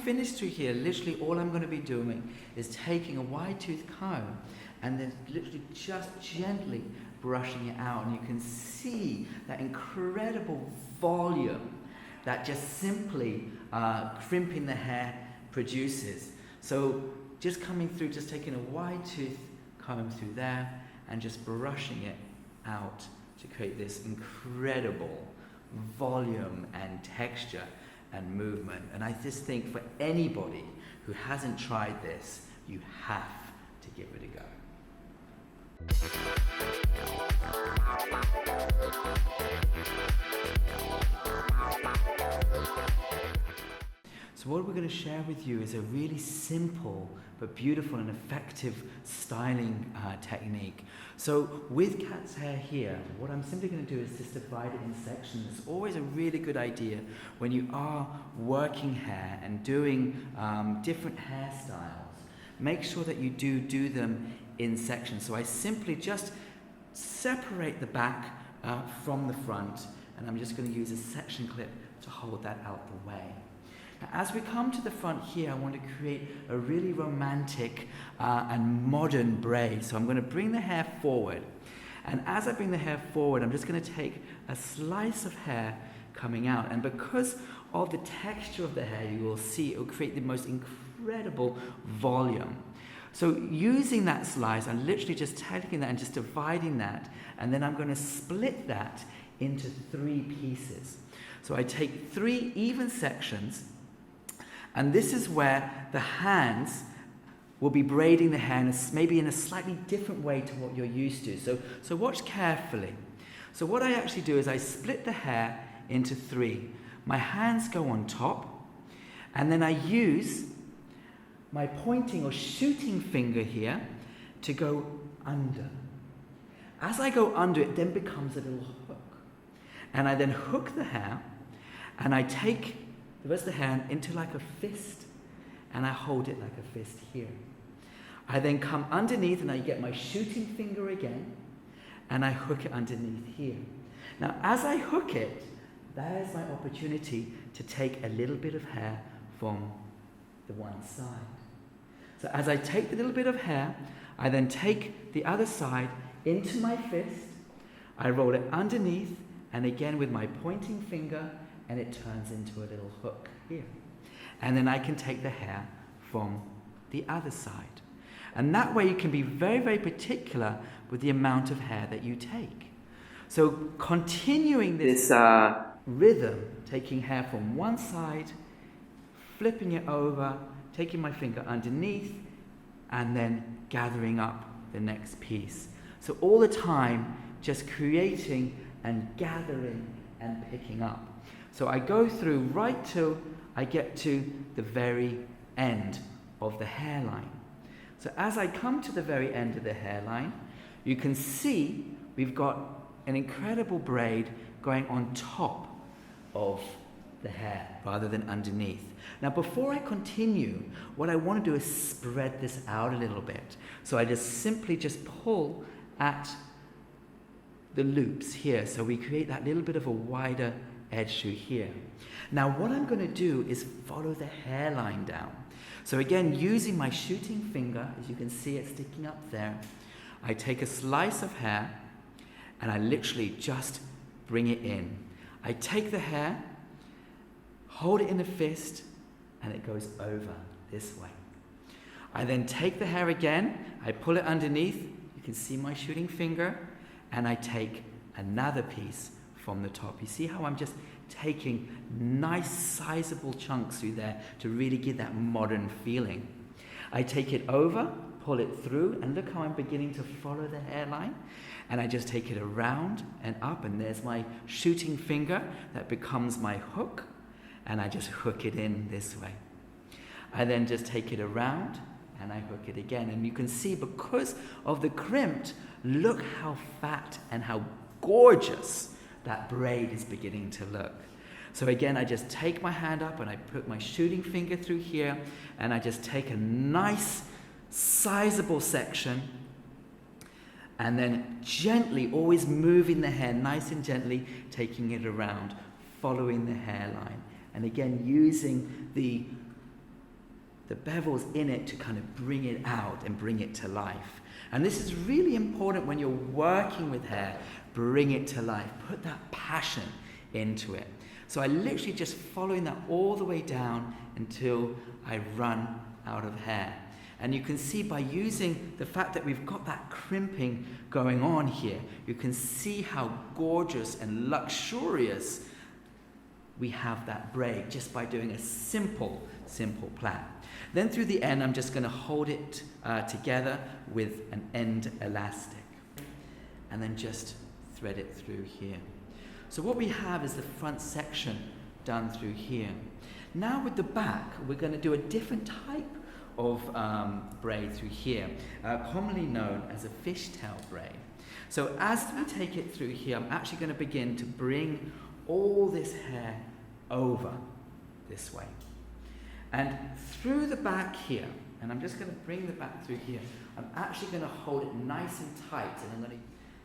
finish through here, literally all I'm going to be doing is taking a wide tooth comb and then literally just gently brushing it out. And you can see that incredible volume that just simply crimping the hair produces. So just coming through, just taking a wide tooth comb through there and just brushing it out to create this incredible volume and texture and movement. And I just think for anybody who hasn't tried this, you have to give it a go. So what we're going to share with you is a really simple but beautiful and effective styling technique. So with cat's hair here, what I'm simply going to do is just divide it in sections. It's always a really good idea when you are working hair and doing different hairstyles. Make sure that you do them in sections. So I simply just separate the back from the front, and I'm just going to use a section clip to hold that out the way. Now, as we come to the front here, I want to create a really romantic and modern braid. So I'm going to bring the hair forward. And as I bring the hair forward, I'm just going to take a slice of hair coming out. And because of the texture of the hair, you will see it will create the most incredible volume. So using that slice, I'm literally just taking that and just dividing that. And then I'm going to split that into 3 pieces. So I take 3 even sections. And this is where the hands will be braiding the hair maybe in a slightly different way to what you're used to. So watch carefully. So what I actually do is I split the hair into 3. My hands go on top, and then I use my pointing or shooting finger here to go under. As I go under, it then becomes a little hook. And I then hook the hair, and I take the rest of the hair into like a fist, and I hold it like a fist here. I then come underneath and I get my shooting finger again, and I hook it underneath here. Now, as I hook it, that is my opportunity to take a little bit of hair from the one side. So as I take the little bit of hair, I then take the other side into my fist, I roll it underneath, and again with my pointing finger, and it turns into a little hook here. And then I can take the hair from the other side. And that way you can be very, very particular with the amount of hair that you take. So continuing this rhythm, taking hair from one side, flipping it over, taking my finger underneath, and then gathering up the next piece. So all the time, just creating and gathering and picking up. So I go through right till I get to the very end of the hairline. So as I come to the very end of the hairline, you can see we've got an incredible braid going on top of the hair rather than underneath. Now before I continue, what I want to do is spread this out a little bit. So I just simply pull at the loops here. So we create that little bit of a wider edge through here. Now what I'm going to do is follow the hairline down. So again, using my shooting finger, as you can see it sticking up there, I take a slice of hair and I literally just bring it in. I take the hair, hold it in a fist, and it goes over this way. I then take the hair again, I pull it underneath, you can see my shooting finger, and I take another piece from the top. You see how I'm just taking nice sizable chunks through there to really give that modern feeling. I take it over, pull it through, and look how I'm beginning to follow the hairline. And I just take it around and up, and there's my shooting finger that becomes my hook, and I just hook it in this way. I then just take it around and I hook it again. And you can see because of the crimped, look how fat and how gorgeous that braid is beginning to look. So again, I just take my hand up and I put my shooting finger through here, and I just take a nice sizable section, and then gently, always moving the hair nice and gently, taking it around, following the hairline. And again, using the the bevels in it to kind of bring it out and bring it to life. And this is really important when you're working with hair. Bring it to life. Put that passion into it. So I literally just following that all the way down until I run out of hair. And you can see by using the fact that we've got that crimping going on here, you can see how gorgeous and luxurious we have that braid just by doing a simple plait. Then through the end, I'm just going to hold it together with an end elastic and then just thread it through here. So what we have is the front section done through here. Now with the back, we're going to do a different type of braid through here, commonly known as a fishtail braid. So as we take it through here, I'm actually going to begin to bring all this hair over this way. And through the back here, and I'm just going to bring the back through here, I'm actually going to hold it nice and tight. And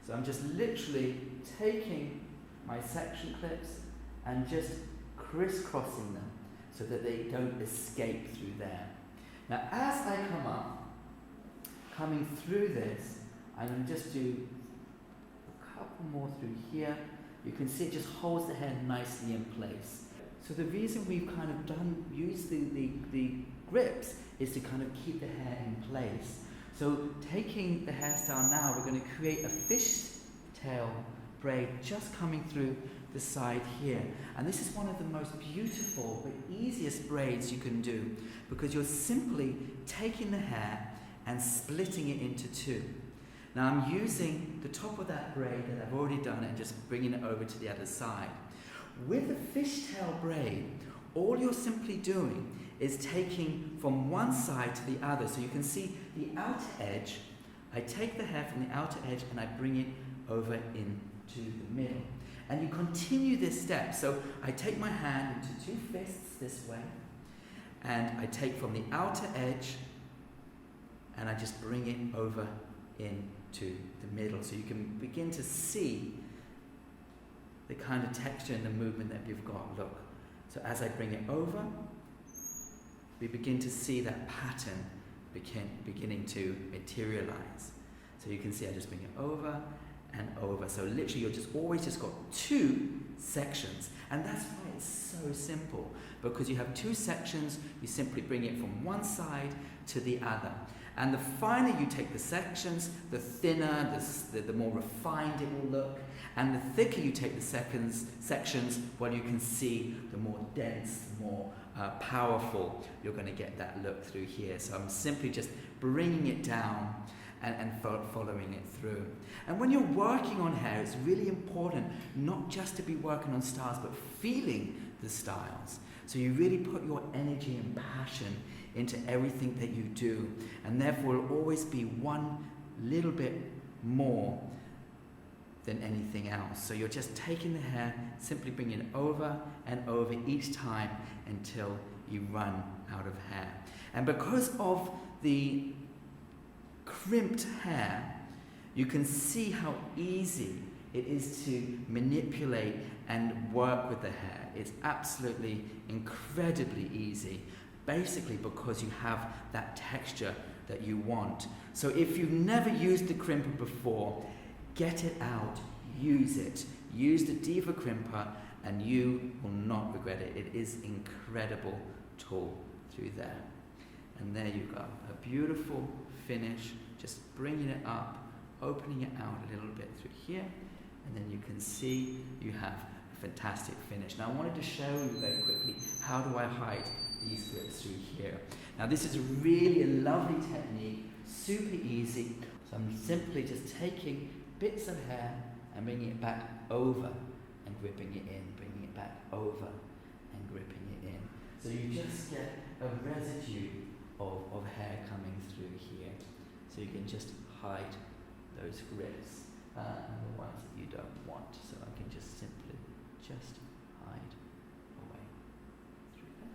so I'm just literally taking my section clips and just crisscrossing them so that they don't escape through there. Now as I come up, coming through this, I'm going to just do a couple more through here. You can see it just holds the hair nicely in place. So the reason we've kind of used the grips is to kind of keep the hair in place. So taking the hairstyle now, we're going to create a fishtail braid just coming through the side here. And this is one of the most beautiful but easiest braids you can do, because you're simply taking the hair and splitting it into two. Now I'm using the top of that braid that I've already done and just bringing it over to the other side. With the fishtail braid, all you're simply doing is taking from one side to the other. So you can see the outer edge. I take the hair from the outer edge and I bring it over into the middle. And you continue this step. So I take my hand into two fists this way, and I take from the outer edge and I just bring it over into the middle. So you can begin to see the kind of texture and the movement that you've got. Look. So as I bring it over, we begin to see that pattern beginning to materialize. So you can see I just bring it over and over. So literally you're just always just got two sections. And that's why it's so simple, because you have two sections, you simply bring it from one side to the other. And the finer you take the sections, the thinner, the more refined it will look. And the thicker you take the sections, well, you can see the more dense, the more powerful you're going to get that look through here. So I'm simply just bringing it down and following it through. And when you're working on hair, it's really important not just to be working on styles, but feeling the styles. So you really put your energy and passion into everything that you do, and therefore will always be one little bit more than anything else. So you're just taking the hair, simply bringing it over and over each time until you run out of hair. And because of the crimped hair, you can see how easy it is to manipulate and work with the hair. It's absolutely incredibly easy, basically because you have that texture that you want. So if you've never used the crimper before, get it out, use it. Use the Diva Crimper and you will not regret it. It is an incredible tool through there. And there you go, a beautiful finish, just bringing it up, opening it out a little bit through here, and then you can see you have a fantastic finish. Now I wanted to show you very quickly, how do I hide these grips through here? Now this is really a lovely technique, super easy. So I'm simply just taking bits of hair and bringing it back over and gripping it in, bringing it back over and gripping it in. So you just get a residue of hair coming through here. So you can just hide those grips and the ones that you don't want. So I can just simply just hide away through that.